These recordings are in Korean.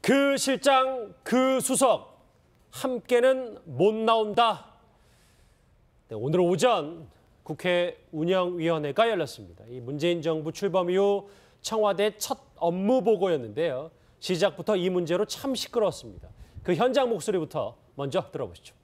그 실장, 그 수석 함께는 못 나온다. 네, 오늘 오전 국회 운영위원회가 열렸습니다. 이 문재인 정부 출범 이후 청와대 첫 업무 보고였는데요. 시작부터 이 문제로 참 시끄러웠습니다. 그 현장 목소리부터 먼저 들어보시죠.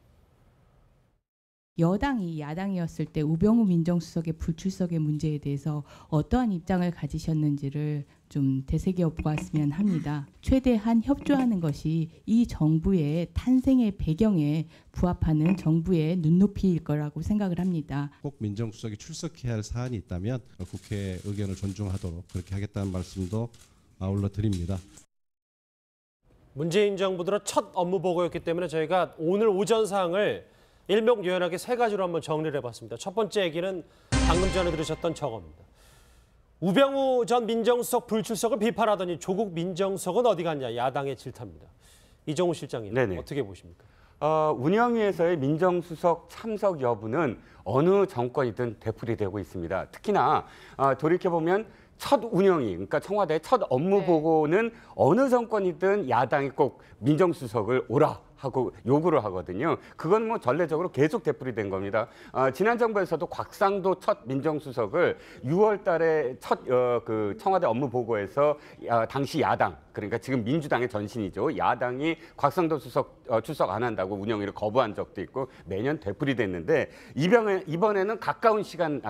여당이 야당이었을 때 우병우 민정수석의 불출석의 문제에 대해서 어떠한 입장을 가지셨는지를 좀 되새겨보았으면 합니다. 최대한 협조하는 것이 이 정부의 탄생의 배경에 부합하는 정부의 눈높이일 거라고 생각을 합니다. 꼭 민정수석이 출석해야 할 사안이 있다면 국회 의견을 존중하도록 그렇게 하겠다는 말씀도 아울러 드립니다. 문재인 정부 들어 첫 업무 보고였기 때문에 저희가 오늘 오전 사항을 일목요연하게 세 가지로 한번 정리를 해봤습니다. 첫 번째 얘기는 방금 전에 들으셨던 저겁니다. 우병우 전 민정수석 불출석을 비판하더니 조국 민정수석은 어디 갔냐, 야당의 질타입니다. 이정우 실장님, 네네. 어떻게 보십니까? 운영위에서의 민정수석 참석 여부는 어느 정권이든 되풀이되고 있습니다. 특히나 돌이켜보면 첫 운영위, 그러니까 청와대의 첫 업무 보고는 어느 정권이든 야당이 꼭 민정수석을 오라 하고 요구를 하거든요. 그건 뭐 전례적으로 계속 되풀이된 겁니다. 지난 정부에서도 곽상도 첫 민정수석을 6월 달에 첫 그 청와대 업무 보고에서 당시 야당, 그러니까 지금 민주당의 전신이죠. 야당이 곽상도 수석 출석 안 한다고 운영위를 거부한 적도 있고 매년 되풀이됐는데 이번에는 가까운 시간,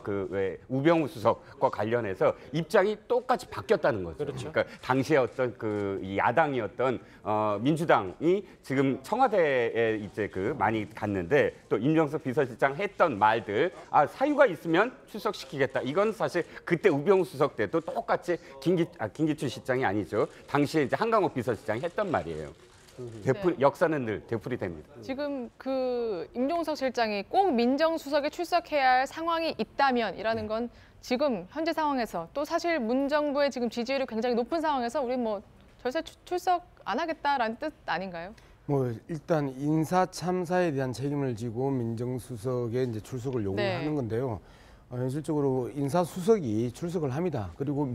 그 우병우 수석과 관련해서 입장이 똑같이 바뀌었다는 거죠. 그렇죠. 그러니까 당시에 어떤 그 야당이었던 민주당이 지금 청와대에 이제 그 많이 갔는데 또 임명석 비서실장 했던 말들, 사유가 있으면 출석시키겠다. 이건 사실 그때 우병우 수석 때도 똑같이 김기춘 실장이 아니죠. 당시에 이제 한강호 비서실장이 했던 말이에요. 역사는 늘 되풀이됩니다. 지금 그 임종석 실장이 꼭 민정수석에 출석해야 할 상황이 있다면이라는 건 지금 현재 상황에서 또 사실 문정부의 지금 지지율이 굉장히 높은 상황에서 우리 뭐 절대 출석 안 하겠다라는 뜻 아닌가요? 뭐 일단 인사 참사에 대한 책임을 지고 민정수석의 이제 출석을 요구하는 건데요. 현실적으로 인사수석이 출석을 합니다. 그리고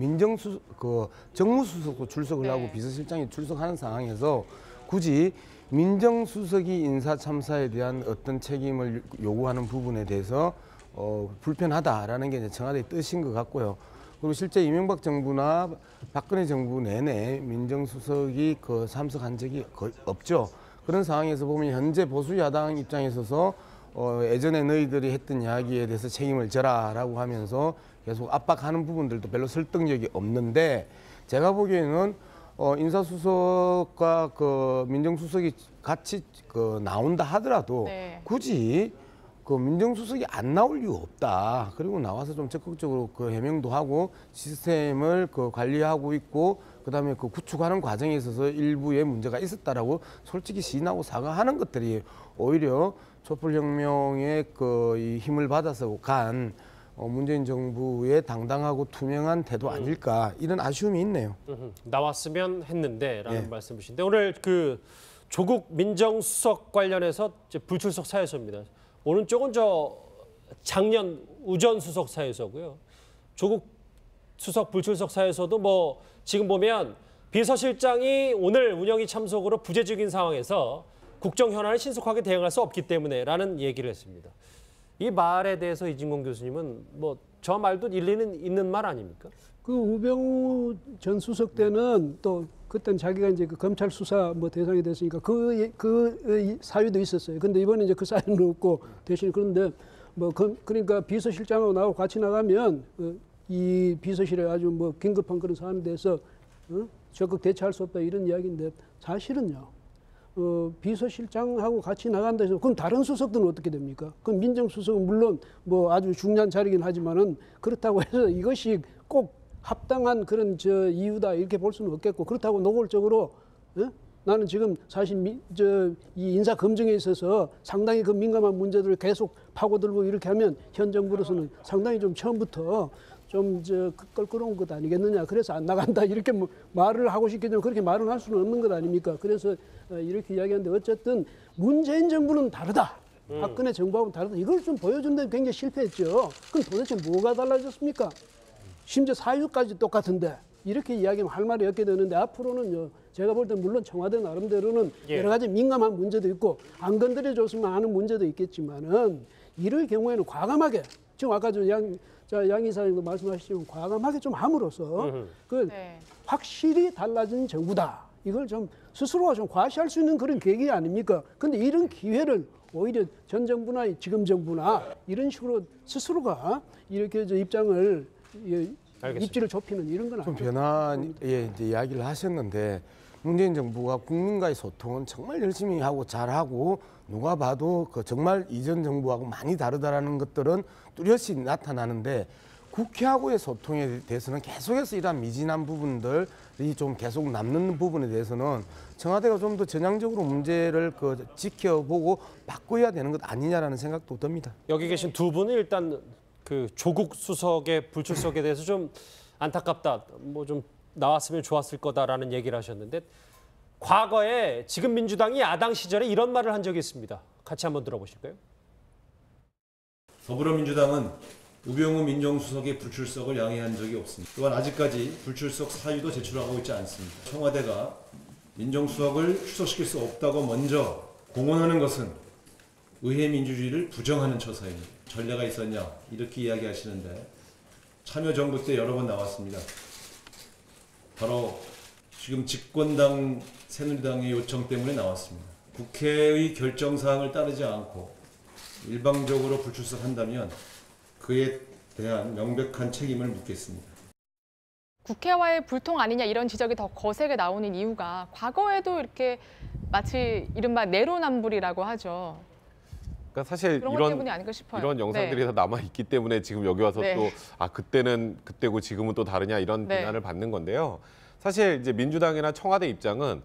정무수석도 출석을 하고 비서실장이 출석하는 상황에서 굳이 민정수석이 인사 참사에 대한 어떤 책임을 요구하는 부분에 대해서 불편하다라는 게 이제 청와대의 뜻인 것 같고요. 그리고 실제 이명박 정부나 박근혜 정부 내내 민정수석이 참석한 적이 거의 없죠. 그런 상황에서 보면 현재 보수 야당 입장에 있어서 예전에 너희들이 했던 이야기에 대해서 책임을 져라라고 하면서 계속 압박하는 부분들도 별로 설득력이 없는데, 제가 보기에는 인사수석과 민정수석이 같이 나온다 하더라도 굳이 민정수석이 안 나올 이유 없다. 그리고 나와서 좀 적극적으로 해명도 하고 시스템을 관리하고 있고 그다음에 구축하는 과정에 있어서 일부의 문제가 있었다라고 솔직히 시인하고 사과하는 것들이 오히려 촛불혁명의 이 힘을 받아서 간 문재인 정부의 당당하고 투명한 태도 아닐까, 이런 아쉬움이 있네요. 나왔으면 했는데라는 말씀이신데, 오늘 그 조국 민정수석 관련해서 불출석 사유서입니다. 오른쪽은 작년 우전수석 사유서고요. 조국 수석 불출석 사유서도 뭐 지금 보면 비서실장이 오늘 운영위 참석으로 부재중인 상황에서 국정 현안에 신속하게 대응할 수 없기 때문에라는 얘기를 했습니다. 이 말에 대해서 이진공 교수님은 뭐 저 말도 일리는 있는 말 아닙니까? 그 우병우 전 수석 때는 또 그때는 자기가 이제 그 검찰 수사 대상이 됐으니까 그 사유도 있었어요. 근데 이번에 이제 그 사유는 없고 대신 그런데 그러니까 비서실장하고 나하고 같이 나가면 이 비서실에 아주 긴급한 그런 사안에 대해서 적극 대처할 수 없다 이런 이야기인데, 사실은요. 비서실장하고 같이 나간다 해서 그럼 다른 수석들은 어떻게 됩니까? 그럼 민정수석은 물론 아주 중요한 자리긴 하지만은 그렇다고 해서 이것이 꼭 합당한 그런 이유다 이렇게 볼 수는 없겠고, 그렇다고 노골적으로 나는 지금 사실 이 인사 검증에 있어서 상당히 그 민감한 문제들을 계속 파고들고 이렇게 하면 현 정부로서는 상당히 좀 처음부터 좀 껄끄러운 것 아니겠느냐. 그래서 안 나간다 이렇게 말을 하고 싶겠지만 그렇게 말을 할 수는 없는 것 아닙니까? 그래서 이렇게 이야기하는데 어쨌든 문재인 정부는 다르다. 박근혜 정부하고는 다르다. 이걸 좀 보여준데 굉장히 실패했죠. 그럼 도대체 뭐가 달라졌습니까? 심지어 사유까지 똑같은데 이렇게 이야기하면 할 말이 없게 되는데 앞으로는 제가 볼 때 물론 청와대 나름대로는 예. 여러 가지 민감한 문제도 있고 안 건드려줬으면 하는 문제도 있겠지만은 이럴 경우에는 과감하게 지금 아까 양 이사님도 말씀하시지만 과감하게 좀 함으로써 그 네. 확실히 달라진 정부다. 이걸 좀 스스로가 좀 과시할 수 있는 그런 계기 아닙니까? 근데 이런 기회를 오히려 전 정부나 지금 정부나 이런 식으로 스스로가 이렇게 입장을 알겠습니다. 입지를 좁히는 이런 건 좀 아니죠. 변화에 이제 이야기를 하셨는데 문재인 정부가 국민과의 소통은 정말 열심히 하고 잘하고 누가 봐도 그 정말 이전 정부하고 많이 다르다라는 것들은 뚜렷이 나타나는데 국회하고의 소통에 대해서는 계속해서 이러한 미진한 부분들이 좀 계속 남는 부분에 대해서는 청와대가 좀 더 전향적으로 문제를 지켜보고 바꿔야 되는 것 아니냐라는 생각도 듭니다. 여기 계신 두 분은 일단 그 조국 수석의 불출석에 대해서 좀 안타깝다, 뭐 좀 나왔으면 좋았을 거다라는 얘기를 하셨는데 과거에 지금 민주당이 야당 시절에 이런 말을 한 적이 있습니다. 같이 한번 들어보실까요? 더불어민주당은 우병우 민정수석의 불출석을 양해한 적이 없습니다. 또한 아직까지 불출석 사유도 제출하고 있지 않습니다. 청와대가 민정수석을 출석시킬 수 없다고 먼저 공언하는 것은 의회 민주주의를 부정하는 처사입니다. 전례가 있었냐 이렇게 이야기하시는데 참여정부 때 여러 번 나왔습니다. 바로 지금 집권당 새누리당의 요청 때문에 나왔습니다. 국회의 결정사항을 따르지 않고 일방적으로 불출석한다면 그에 대한 명백한 책임을 묻겠습니다. 국회와의 불통 아니냐 이런 지적이 더 거세게 나오는 이유가 과거에도 이렇게 마치 이른바 내로남불이라고 하죠. 그러니까 사실 그런 것 때문이 아닐까 싶어요. 이런 영상들이 네. 다 남아 있기 때문에 지금 여기 와서 네. 또 그때는 그때고 지금은 또 다르냐 이런 네. 비난을 받는 건데요. 사실 이제 민주당이나 청와대 입장은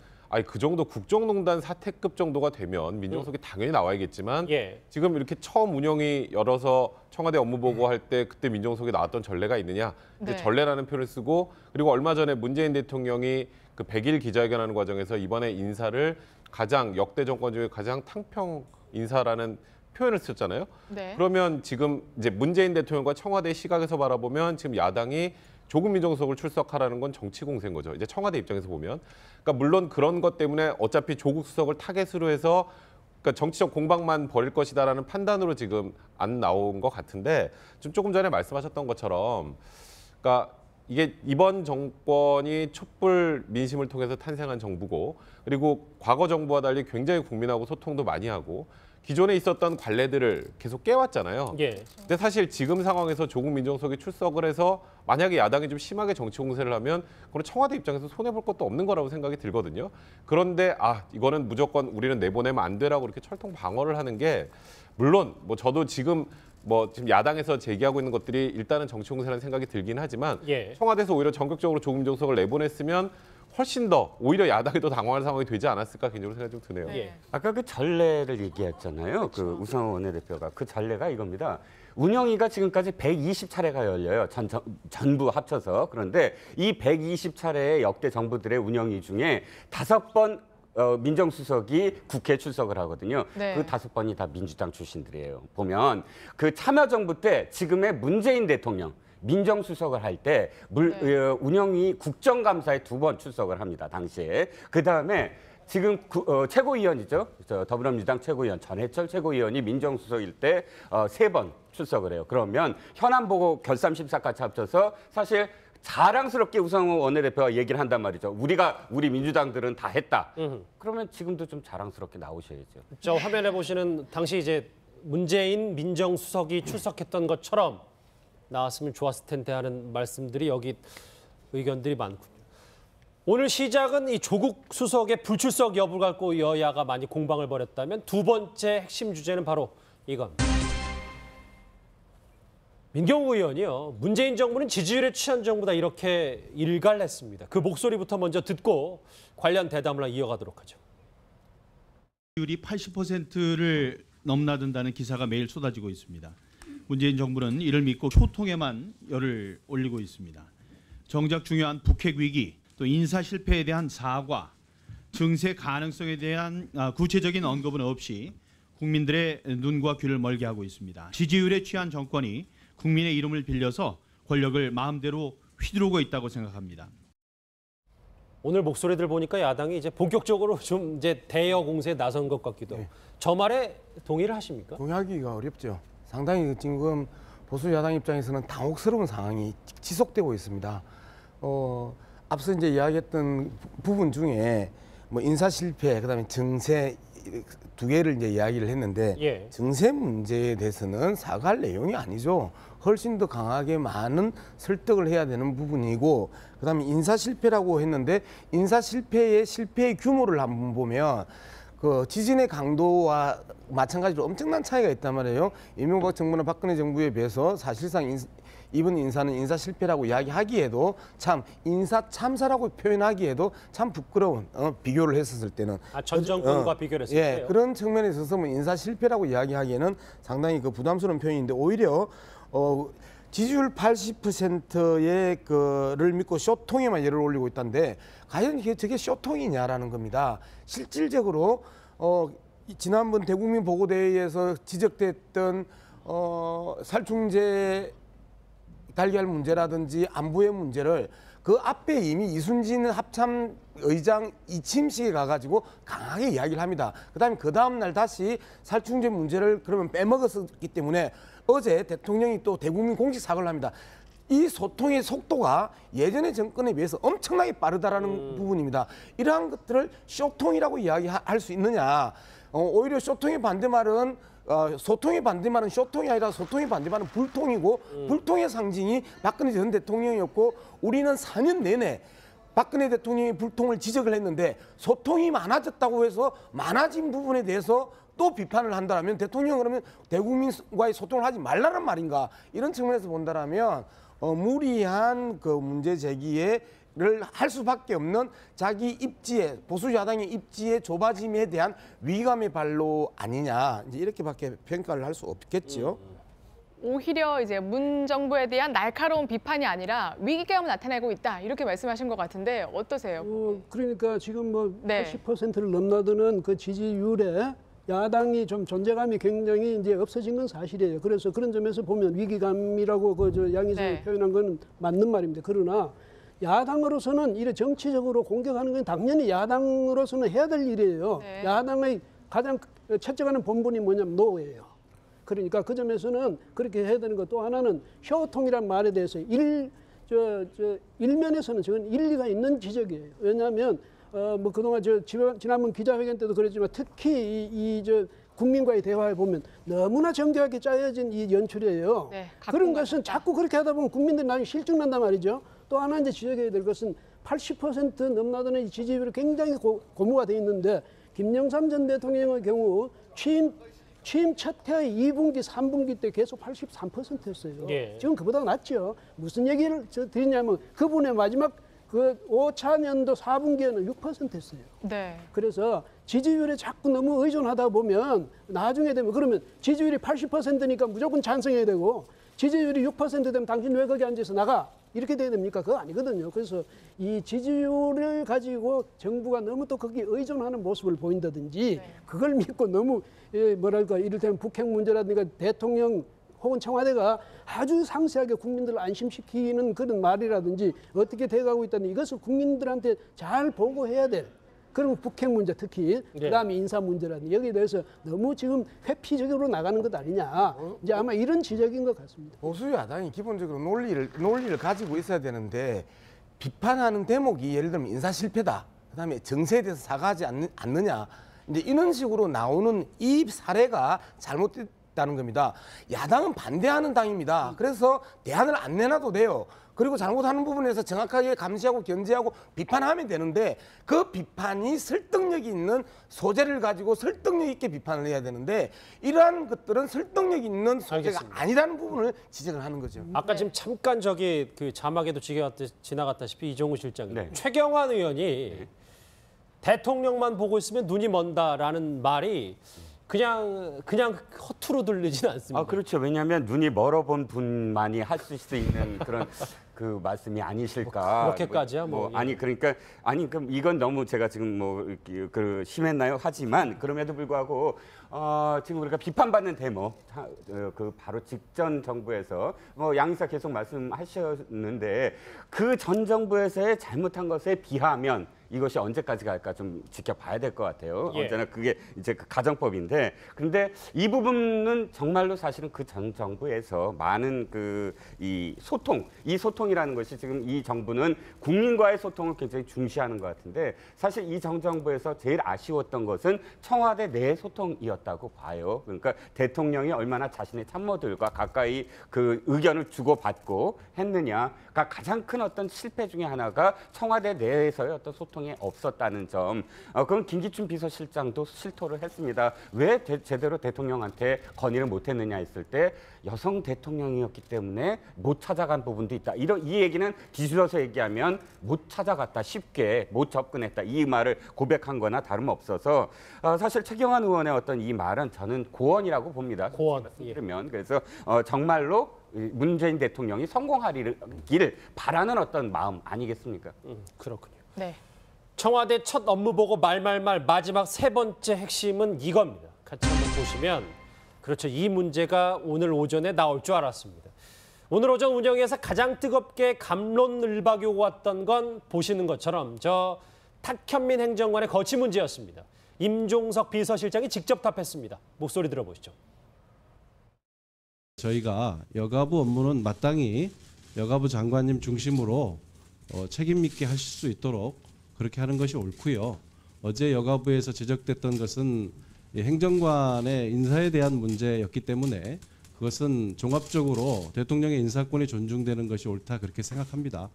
그 정도 국정농단 사태급 정도가 되면 민정수석이 당연히 나와야겠지만 예. 지금 이렇게 처음 운영이 열어서 청와대 업무 보고할 때 그때 민정수석이 나왔던 전례가 있느냐? 이제 네. 전례라는 표현을 쓰고 그리고 얼마 전에 문재인 대통령이 그 100일 기자회견하는 과정에서 이번에 인사를 가장 역대 정권 중에 가장 탕평 인사라는 표현을 썼잖아요. 네. 그러면 지금 이제 문재인 대통령과 청와대 시각에서 바라보면 지금 야당이 조국 민정수석을 출석하라는 건 정치 공세인 거죠. 이제 청와대 입장에서 보면. 그러니까 물론 그런 것 때문에 어차피 조국 수석을 타겟으로 해서 그러니까 정치적 공방만 벌일 것이다라는 판단으로 지금 안 나온 것 같은데 좀 조금 전에 말씀하셨던 것처럼 그러니까 이게 이번 정권이 촛불 민심을 통해서 탄생한 정부고 그리고 과거 정부와 달리 굉장히 국민하고 소통도 많이 하고 기존에 있었던 관례들을 계속 깨왔잖아요. 예. 근데 사실 지금 상황에서 조국 민정수석이 출석을 해서 만약에 야당이 좀 심하게 정치 공세를 하면 그건 청와대 입장에서 손해볼 것도 없는 거라고 생각이 들거든요. 그런데 이거는 무조건 우리는 내보내면 안 되라고 이렇게 철통 방어를 하는 게 물론 뭐 저도 지금 야당에서 제기하고 있는 것들이 일단은 정치 공세라는 생각이 들긴 하지만 예. 청와대에서 오히려 전격적으로 조국 민정수석을 내보냈으면 훨씬 더 오히려 야당이 더 당황할 상황이 되지 않았을까 개인적으로 생각이 좀 드네요. 네. 아까 그 전례를 얘기했잖아요. 그 우상호 원내대표가 그 전례가 이겁니다. 운영위가 지금까지 120차례가 열려요. 전부 합쳐서. 그런데 이 120차례의 역대 정부들의 운영위 중에 5번 민정수석이 국회에 출석을 하거든요. 네. 그 5번이 다 민주당 출신들이에요. 보면 그 참여정부 때 지금의 문재인 대통령 민정수석을 할 때 운영위 국정감사에 2번 출석을 합니다. 당시에. 그다음에 지금 최고위원이죠. 더불어민주당 최고위원 전해철 최고위원이 민정수석일 때 3번 출석을 해요. 그러면 현안보고 결삼심사까지 합쳐서 사실 자랑스럽게 우상호 원내대표가 얘기를 한단 말이죠. 우리 민주당들은 다 했다. 그러면 지금도 좀 자랑스럽게 나오셔야죠. 저 화면에 보시는 당시 이제 문재인 민정수석이 출석했던 것처럼 나왔으면 좋았을 텐데 하는 말씀들이 여기 의견들이 많군요. 오늘 시작은 이 조국 수석의 불출석 여부를 갖고 여야가 많이 공방을 벌였다면 두 번째 핵심 주제는 바로 이건. 민경욱 의원이요. 문재인 정부는 지지율에 취한 정부다 이렇게 일갈했습니다. 그 목소리부터 먼저 듣고 관련 대담을 이어가도록 하죠. 지지율이 80%를 넘나든다는 기사가 매일 쏟아지고 있습니다. 문재인 정부는 이를 믿고 소통에만 열을 올리고 있습니다. 정작 중요한 북핵 위기, 또 인사 실패에 대한 사과, 증세 가능성에 대한 구체적인 언급은 없이 국민들의 눈과 귀를 멀게 하고 있습니다. 지지율에 취한 정권이 국민의 이름을 빌려서 권력을 마음대로 휘두르고 있다고 생각합니다. 오늘 목소리들 보니까 야당이 이제 본격적으로 좀 이제 대여 공세에 나선 것 같기도 하고. 저 말에 동의를 하십니까? 동의하기가 어렵죠. 상당히 지금 보수 야당 입장에서는 당혹스러운 상황이 지속되고 있습니다. 앞서 이제 이야기했던 부분 중에 뭐 인사 실패, 그다음에 증세 두 개를 이제 이야기를 했는데 예. 증세 문제에 대해서는 사과할 내용이 아니죠. 훨씬 더 강하게 많은 설득을 해야 되는 부분이고, 그다음에 인사 실패라고 했는데 인사 실패의 규모를 한번 보면 그 지진의 강도와 마찬가지로 엄청난 차이가 있단 말이에요. 이명박 정부나 박근혜 정부에 비해서 사실상 이번 인사는 인사 실패라고 이야기하기에도 참 인사 참사라고 표현하기에도 참 부끄러운 비교를 했었을 때는 전 정권과 비교를 했을 때요. 예, 그런 측면에 있어서 뭐 인사 실패라고 이야기하기에는 상당히 그 부담스러운 표현인데 오히려 지지율 80%의 그를 믿고 쇼통에만 예를 올리고 있다는데 과연 저게 쇼통이냐라는 겁니다. 실질적으로 지난번 대국민 보고대회에서 지적됐던 살충제 달걀 문제라든지 안보의 문제를 그 앞에 이미 이순신 합참 의장 이침식에 가가지고 강하게 이야기를 합니다. 그다음에 그 다음 날 다시 살충제 문제를 그러면 빼먹었기 때문에 어제 대통령이 또 대국민 공식 사과를 합니다. 이 소통의 속도가 예전의 정권에 비해서 엄청나게 빠르다라는 부분입니다. 이러한 것들을 쇼통이라고 이야기할 수 있느냐? 오히려 쇼통의 반대말은 소통의 반대말은 쇼통이 아니라 소통의 반대말은 불통이고 불통의 상징이 박근혜 전 대통령이었고 우리는 4년 내내 박근혜 대통령의 불통을 지적을 했는데 소통이 많아졌다고 해서 많아진 부분에 대해서 또 비판을 한다면 대통령은 그러면 대국민과의 소통을 하지 말라는 말인가? 이런 측면에서 본다라면 무리한 그 문제 제기를 할 수밖에 없는 자기 입지에 보수 야당의 입지에 좁아짐에 대한 위감의 발로 아니냐 이제 이렇게밖에 평가를 할 수 없겠지요. 오히려 이제 문 정부에 대한 날카로운 비판이 아니라 위기감을 나타내고 있다 이렇게 말씀하신 것 같은데 어떠세요? 그러니까 지금 뭐 네. 80%를 넘나드는 그 지지율에 야당이 좀 존재감이 굉장히 이제 없어진 건 사실이에요. 그래서 그런 점에서 보면 위기감이라고 그 양희성이 네. 표현한 건 맞는 말입니다. 그러나 야당으로서는 이래 정치적으로 공격하는 건 당연히 야당으로서는 해야 될 일이에요. 네. 야당의 가장 채찍하는 본분이 뭐냐면 노예예요. 그러니까 그 점에서는 그렇게 해야 되는 것. 또 하나는 쇼통이란 말에 대해서 일면에서는 저건 일리가 있는 지적이에요. 왜냐하면 뭐 그동안 지난번 기자회견 때도 그랬지만 특히 국민과의 대화에 보면 너무나 정교하게 짜여진 이 연출이에요. 네, 그런 것은 자꾸 그렇게 하다 보면 국민들이 나중에 실증난단 말이죠. 또 하나 이제 지적해야 될 것은 80% 넘나드는 이 지지율이 굉장히 고무가 돼 있는데 김영삼 전 대통령의 경우 취임 첫 해의 2분기, 3분기 때 계속 83%였어요. 예. 지금 그보다 낫죠. 무슨 얘기를 드리냐면 그분의 마지막 그 5차 년도 4분기에는 6%였어요. 네. 그래서 지지율에 자꾸 너무 의존하다 보면 나중에 되면 그러면 지지율이 80%니까 무조건 찬성해야 되고 지지율이 6% 되면 당신 왜 거기 앉아서 나가? 이렇게 돼야 됩니까? 그거 아니거든요. 그래서 이 지지율을 가지고 정부가 너무 또 거기에 의존하는 모습을 보인다든지 네. 그걸 믿고 너무 뭐랄까 이를테면 북핵 문제라든가 대통령 혹은 청와대가 아주 상세하게 국민들을 안심시키는 그런 말이라든지 어떻게 돼가고 있다는 이것을 국민들한테 잘 보고해야 될 그러면 북핵 문제 특히 그다음에 인사 문제라든지 여기에 대해서 너무 지금 회피적으로 나가는 것 아니냐 이제 아마 이런 지적인 것 같습니다. 보수 야당이 기본적으로 논리를 가지고 있어야 되는데 비판하는 대목이 예를 들면 인사 실패다. 그다음에 정세에 대해서 사과하지 않느냐. 이제 이런 식으로 나오는 이 사례가 잘못됐다는 겁니다. 야당은 반대하는 당입니다. 그래서 대안을 안 내놔도 돼요. 그리고 잘못하는 부분에서 정확하게 감시하고 견제하고 비판하면 되는데 그 비판이 설득력이 있는 소재를 가지고 설득력 있게 비판을 해야 되는데 이러한 것들은 설득력 있는 소재가 알겠습니다. 아니라는 부분을 지적을 하는 거죠. 아까 지금 잠깐 그 자막에도 지나갔다시피 이종우 실장님, 네. 최경환 의원이 대통령만 보고 있으면 눈이 먼다라는 말이 그냥 허투루 들리진 않습니다. 그렇죠. 왜냐하면 눈이 멀어본 분만이 할 수 있는 그런 그 말씀이 아니실까. 그렇게까지야 뭐. 아니 그러니까 그럼 이건 너무 제가 지금 그 심했나요? 하지만 그럼에도 불구하고 지금 우리가 비판받는 대목 그 바로 직전 정부에서 양이사 계속 말씀하셨는데 그 전 정부에서의 잘못한 것에 비하면 이것이 언제까지 갈까 좀 지켜봐야 될 것 같아요. 예. 언제나 그게 이제 그 가정법인데, 그런데 이 부분은 정말로 사실은 그 전 정부에서 많은 이 소통이라는 것이 지금 이 정부는 국민과의 소통을 굉장히 중시하는 것 같은데, 사실 이 전 정부에서 제일 아쉬웠던 것은 청와대 내 소통이었다고 봐요. 그러니까 대통령이 얼마나 자신의 참모들과 가까이 그 의견을 주고받고 했느냐가 가장 큰 어떤 실패 중에 하나가 청와대 내에서의 어떤 소통이 없었다는 점. 그건 김기춘 비서실장도 실토를 했습니다. 왜 제대로 대통령한테 건의를 못했느냐 했을 때 여성 대통령이었기 때문에 못 찾아간 부분도 있다. 이 얘기는 뒤집어서 얘기하면 못 찾아갔다, 쉽게 못 접근했다, 이 말을 고백한 거나 다름없어서 사실 최경환 의원의 어떤 이 말은 저는 고언이라고 봅니다. 고언. 그러면 그래서 정말로 문재인 대통령이 성공하기를 바라는 어떤 마음 아니겠습니까? 그렇군요. 네. 청와대 첫 업무 보고 말말말 마지막 세 번째 핵심은 이겁니다. 같이 한번 보시면 그렇죠. 이 문제가 오늘 오전에 나올 줄 알았습니다. 오늘 오전 운영에서 가장 뜨겁게 갑론을박이 왔던 건 보시는 것처럼 저 탁현민 행정관의 거취 문제였습니다. 임종석 비서실장이 직접 답했습니다. 목소리 들어보시죠. 저희가 여가부 업무는 마땅히 여가부 장관님 중심으로 책임 있게 하실 수 있도록 그렇게 하는 것이 옳고요. 어제 여가부에서 지적됐던 것은 행정관의 인사에 대한 문제였기 때문에 그것은 종합적으로 대통령의 인사권이 존중되는 것이 옳다, 그렇게 생각합니다.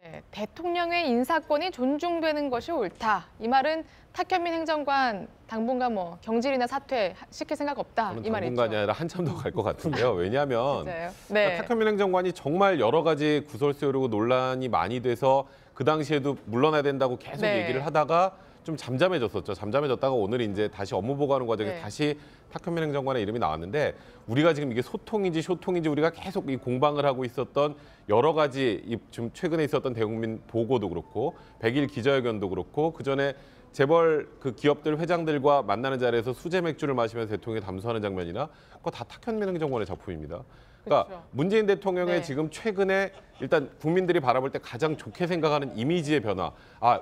네, 대통령의 인사권이 존중되는 것이 옳다. 이 말은 탁현민 행정관 당분간 뭐 경질이나 사퇴 시킬 생각 없다. 이 말이죠. 당분간이 아니라 한참 더 갈 것 같은데요. 왜냐하면 맞아요. 네. 탁현민 행정관이 정말 여러 가지 구설수 오르고 논란이 많이 돼서 그 당시에도 물러나야 된다고 계속 네. 얘기를 하다가 좀 잠잠해졌었죠. 잠잠해졌다가 오늘 이제 다시 업무 보고하는 과정에 네. 다시 탁현민 행정관의 이름이 나왔는데, 우리가 지금 이게 소통인지 쇼통인지 우리가 계속 이 공방을 하고 있었던 여러 가지 좀 최근에 있었던 대국민 보고도 그렇고 100일 기자회견도 그렇고 그전에 재벌 그 기업들 회장들과 만나는 자리에서 수제 맥주를 마시면서 대통령이 담소하는 장면이나 그거 다 탁현민 행정관의 작품입니다. 그러니까 그렇죠. 문재인 대통령의 네. 지금 최근에 일단 국민들이 바라볼 때 가장 좋게 생각하는 이미지의 변화.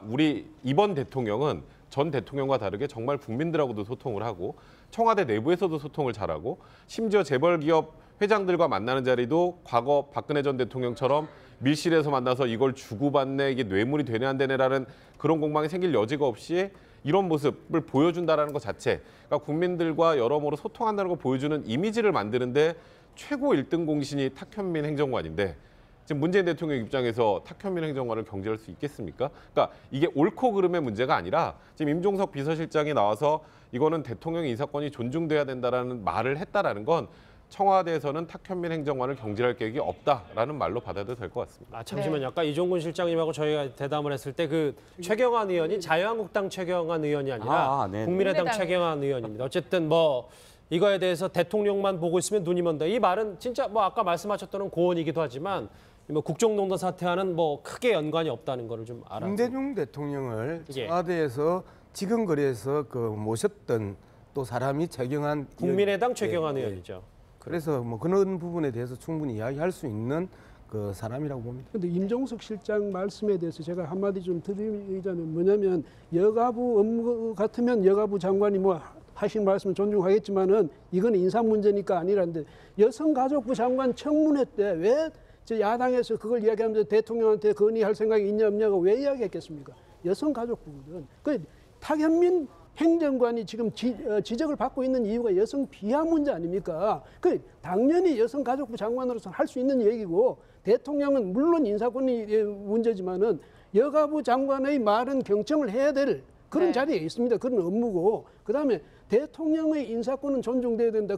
우리 이번 대통령은 전 대통령과 다르게 정말 국민들하고도 소통을 하고 청와대 내부에서도 소통을 잘하고 심지어 재벌 기업 회장들과 만나는 자리도 과거 박근혜 전 대통령처럼 밀실에서 만나서 이걸 주고받네, 이게 뇌물이 되네 안 되네라는 그런 공방이 생길 여지가 없이 이런 모습을 보여준다는 것 자체, 그러니까 국민들과 여러모로 소통한다는 걸 보여주는 이미지를 만드는데 최고 1등 공신이 탁현민 행정관인데, 지금 문재인 대통령 입장에서 탁현민 행정관을 경질할 수 있겠습니까? 그러니까 이게 옳고 그름의 문제가 아니라 지금 임종석 비서실장이 나와서 이거는 대통령의 인사권이 존중돼야 된다라는 말을 했다라는 건 청와대에서는 탁현민 행정관을 경질할 계획이 없다라는 말로 받아들여도 될 것 같습니다. 잠시만요. 아까 이종근 실장님하고 저희가 대담을 했을 때 그 최경환 의원이 자유한국당 최경환 의원이 아니라 네. 국민의당 최경환 의원입니다. 어쨌든 뭐 이거에 대해서 대통령만 보고 있으면 눈이 먼다. 이 말은 진짜 뭐 아까 말씀하셨던 고언이기도 하지만 뭐 국정농단 사태와는 뭐 크게 연관이 없다는 거를 좀 알아요. 김대중 대통령을 예. 청와대에서 지금거리에서 모셨던 또 사람이 최경환 국민의당 의원. 최경환 예, 예. 의원이죠. 그래서 뭐 그런 부분에 대해서 충분히 이야기할 수 있는 그 사람이라고 봅니다. 그런데 임종석 실장 말씀에 대해서 제가 한마디 좀 드리자면 뭐냐면, 여가부 업무 같으면 여가부 장관이 뭐 하신 말씀은 존중하겠지만은 이건 인사 문제니까 아니라는데, 여성가족부 장관 청문회 때 왜 야당에서 그걸 이야기하면서 대통령한테 건의할 생각이 있냐 없냐고 왜 이야기했겠습니까? 여성가족부거든. 그 탁현민 행정관이 지금 지적을 받고 있는 이유가 여성 비하 문제 아닙니까? 그 당연히 여성가족부 장관으로서 할 수 있는 얘기고, 대통령은 물론 인사권이 문제지만은 여가부 장관의 말은 경청을 해야 될 그런 네. 자리에 있습니다. 그런 업무고, 그다음에 대통령의 인사권은 존중돼야 된다.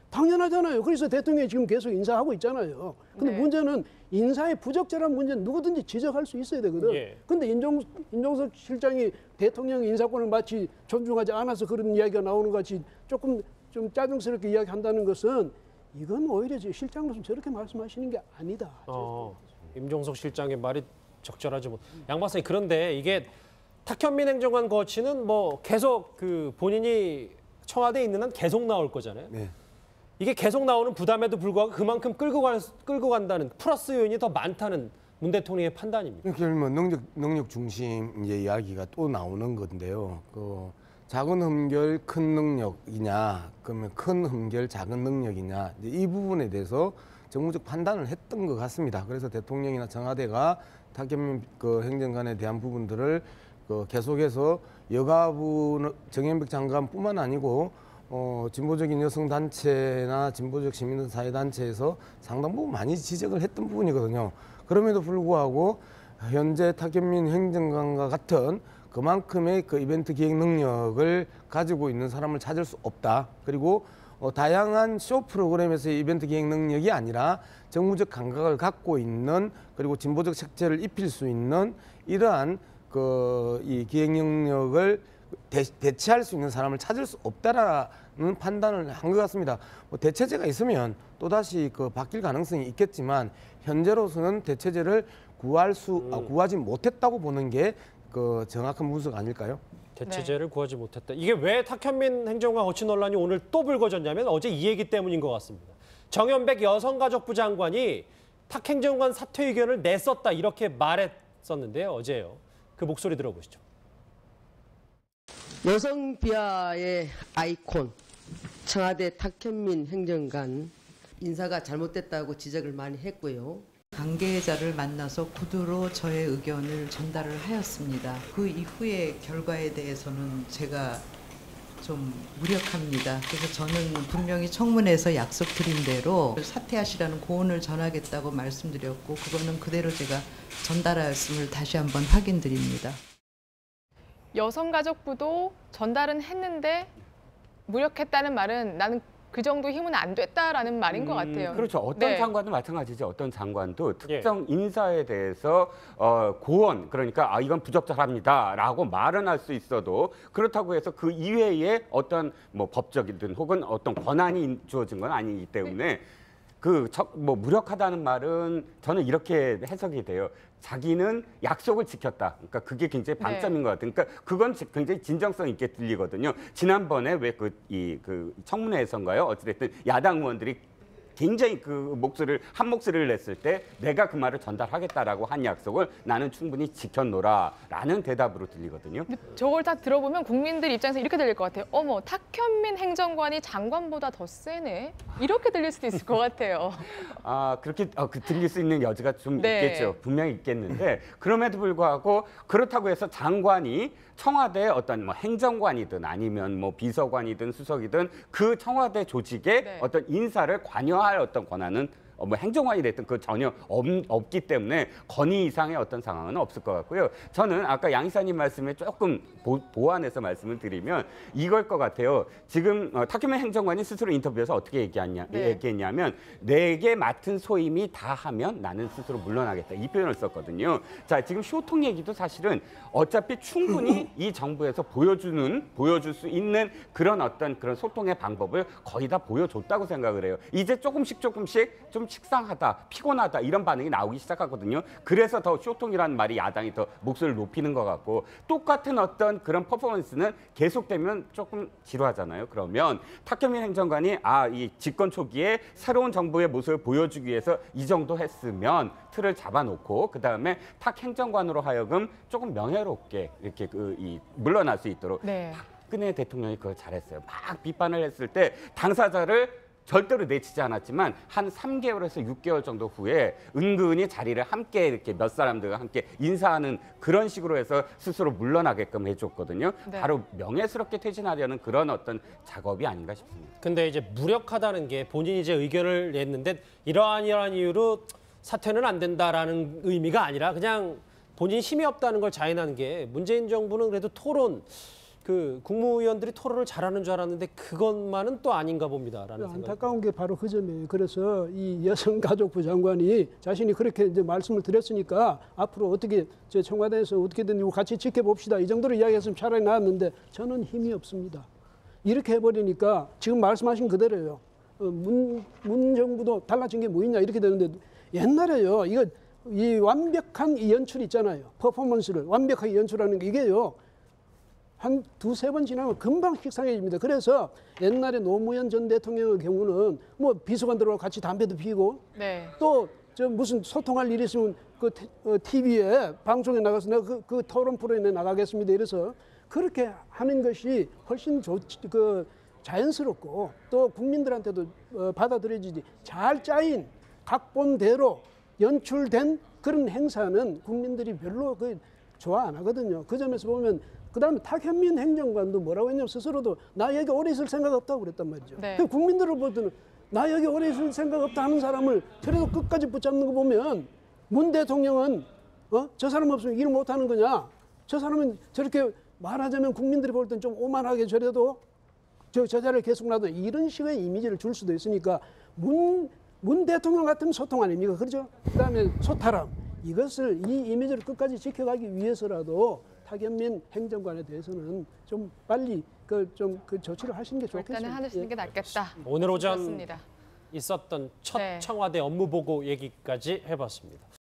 당연하잖아요. 그래서 대통령이 지금 계속 인사하고 있잖아요. 근데 네. 문제는 인사의 부적절한 문제는 누구든지 지적할 수 있어야 되거든. 예. 근데 임종석 실장이 대통령 인사권을 마치 존중하지 않아서 그런 이야기가 나오는 것 같이 조금 좀 짜증스럽게 이야기한다는 것은, 이건 오히려 실장으로서 저렇게 말씀하시는 게 아니다. 임종석 실장의 말이 적절하지 못. 양 박사님, 그런데 이게 탁현민 행정관 거치는 뭐 계속 그 본인이 청와대에 있는 한 계속 나올 거잖아요. 네. 이게 계속 나오는 부담에도 불구하고 그만큼 끌고 간다는 플러스 요인이 더 많다는 문 대통령의 판단입니다. 그러면 능력 중심 이제 이야기가 또 나오는 건데요. 그 작은 흠결 큰 능력이냐, 그러면 큰 흠결 작은 능력이냐, 이제 이 부분에 대해서 정무적 판단을 했던 것 같습니다. 그래서 대통령이나 청와대가 탁현민 그 행정관에 대한 부분들을 계속해서 여가부 정현백 장관뿐만 아니고 진보적인 여성 단체나 진보적 시민사회 단체에서 상당 부분 많이 지적을 했던 부분이거든요. 그럼에도 불구하고 현재 탁현민 행정관과 같은 그만큼의 그 이벤트 기획 능력을 가지고 있는 사람을 찾을 수 없다. 그리고 다양한 쇼 프로그램에서의 이벤트 기획 능력이 아니라 정무적 감각을 갖고 있는, 그리고 진보적 색채를 입힐 수 있는 이러한 이 기획 능력을 대체할 수 있는 사람을 찾을 수 없다라는 판단을 한 것 같습니다. 대체제가 있으면 또다시 바뀔 가능성이 있겠지만 현재로서는 대체제를 구하지 못했다고 보는 게 정확한 분석 아닐까요? 대체제를 구하지 못했다. 이게 왜 탁현민 행정관 거취 논란이 오늘 또 불거졌냐면 어제 이 얘기 때문인 것 같습니다. 정현백 여성가족부 장관이 탁 행정관 사퇴 의견을 냈었다 이렇게 말했었는데요. 어제요. 그 목소리 들어보시죠. 여성 비하의 아이콘 청와대 탁현민 행정관 인사가 잘못됐다고 지적을 많이 했고요. 관계자를 만나서 구두로 저의 의견을 전달을 하였습니다. 그 이후의 결과에 대해서는 제가 좀 무력합니다. 그래서 저는 분명히 청문회에서 약속드린 대로 사퇴하시라는 고언을 전하겠다고 말씀드렸고 그거는 그대로 제가 전달하였음을 다시 한번 확인드립니다. 여성가족부도 전달은 했는데 무력했다는 말은 나는 그 정도 힘은 안 됐다라는 말인 것 같아요. 그렇죠. 어떤 장관도 마찬가지죠. 어떤 장관도 특정 인사에 대해서 고언, 그러니까 이건 부적절합니다라고 말은 할 수 있어도 그렇다고 해서 그 이외에 어떤 법적이든 혹은 어떤 권한이 주어진 건 아니기 때문에 무력하다는 말은 저는 이렇게 해석이 돼요. 자기는 약속을 지켰다. 그러니까 그게 굉장히 방점인 것 같아요. 그러니까 그건 굉장히 진정성 있게 들리거든요. 지난번에 왜 그 청문회에서인가요? 어찌됐든 야당 의원들이 굉장히 한 목소리를 냈을 때 내가 그 말을 전달하겠다라고 한 약속을 나는 충분히 지켰노라라는 대답으로 들리거든요. 근데 저걸 다 들어보면 국민들 입장에서 이렇게 들릴 것 같아요. 어머, 탁현민 행정관이 장관보다 더 세네. 이렇게 들릴 수도 있을 것 같아요. 그렇게 들릴 수 있는 여지가 좀 있겠죠. 분명히 있겠는데 그럼에도 불구하고 그렇다고 해서 장관이 청와대 어떤 행정관이든 아니면 비서관이든 수석이든 그 청와대 조직의 어떤 인사를 관여할 어떤 권한은 행정관이 됐든 그 전혀 없기 때문에 건의 이상의 어떤 상황은 없을 것 같고요. 저는 아까 양 이사님 말씀에 조금 보완해서 말씀을 드리면 이걸 것 같아요. 지금 탁현민 행정관이 스스로 인터뷰에서 어떻게 얘기했냐면 내게 맡은 소임이 다 하면 나는 스스로 물러나겠다. 이 표현을 썼거든요. 자, 지금 쇼통 얘기도 사실은 어차피 충분히 이 정부에서 보여줄 수 있는 그런 소통의 방법을 거의 다 보여줬다고 생각을 해요. 이제 조금씩 좀 식상하다, 피곤하다 이런 반응이 나오기 시작하거든요. 그래서 더 쇼통이라는 말이 야당이 더 목소리를 높이는 것 같고 똑같은 어떤 그런 퍼포먼스는 계속되면 조금 지루하잖아요. 그러면 탁현민 행정관이 이 집권 초기에 새로운 정부의 모습을 보여주기 위해서 이 정도 했으면 틀을 잡아놓고 그다음에 탁 행정관으로 하여금 조금 명예롭게 이렇게 물러날 수 있도록 박근혜 대통령이 그걸 잘했어요. 막 비판을 했을 때 당사자를 절대로 내치지 않았지만 한 3개월에서 6개월 정도 후에 은근히 자리를 함께 이렇게 몇 사람들과 함께 인사하는 그런 식으로 해서 스스로 물러나게끔 해줬거든요. 바로 명예스럽게 퇴진하려는 그런 어떤 작업이 아닌가 싶습니다. 근데 이제 무력하다는 게 본인이 이제 의견을 냈는데 이러한 이유로 사퇴는 안 된다라는 의미가 아니라 그냥 본인 힘이 없다는 걸 자인하는 게 문재인 정부는 그래도 국무위원들이 토론을 잘하는 줄 알았는데 그것만은 또 아닌가 봅니다라는 생각. 안타까운 게 바로 그 점이에요. 그래서 이 여성가족부 장관이 자신이 그렇게 이제 말씀을 드렸으니까 앞으로 어떻게 청와대에서 어떻게든 같이 지켜봅시다. 이 정도로 이야기했으면 차라리 나았는데 저는 힘이 없습니다. 이렇게 해버리니까 지금 말씀하신 그대로예요. 문 정부도 달라진 게 뭐 있냐 이렇게 되는데 옛날에요. 이 완벽한 이 연출 있잖아요. 퍼포먼스를 완벽하게 연출하는 게 이게요. 한 두세 번 지나면 금방 식상해집니다. 그래서 옛날에 노무현 전 대통령의 경우는 비서관들하고 같이 담배도 피우고 또 무슨 소통할 일이 있으면 TV에 방송에 나가서 내가 그 토론 프로그램에 나가겠습니다. 이래서 그렇게 하는 것이 훨씬 자연스럽고 또 국민들한테도 받아들여지지. 잘 짜인 각본대로 연출된 그런 행사는 국민들이 별로 좋아 안 하거든요. 그 점에서 보면 그다음에 탁현민 행정관도 뭐라고 했냐면 스스로도 나 여기 오래 있을 생각 없다고 그랬단 말이죠. 네. 국민들을 보더니 나 여기 오래 있을 생각 없다 하는 사람을 저래도 끝까지 붙잡는 거 보면 문 대통령은 저 사람 없으면 일 못하는 거냐? 저 사람은 저렇게 말하자면 국민들이 볼 땐 좀 오만하게 저래도 저 자리를 계속 놔도 이런 식의 이미지를 줄 수도 있으니까 문 대통령 같으면 소통 아닙니까? 그렇죠? 그다음에 소탈함. 이것을 이 이미지를 끝까지 지켜가기 위해서라도 탁현민 행정관에 대해서는 좀 빨리 그 조치를 하시는 게 좋겠습니다. 일단은 하시는 게 낫겠다. 오늘 오전 그렇습니다. 있었던 첫 네. 청와대 업무보고 얘기까지 해봤습니다.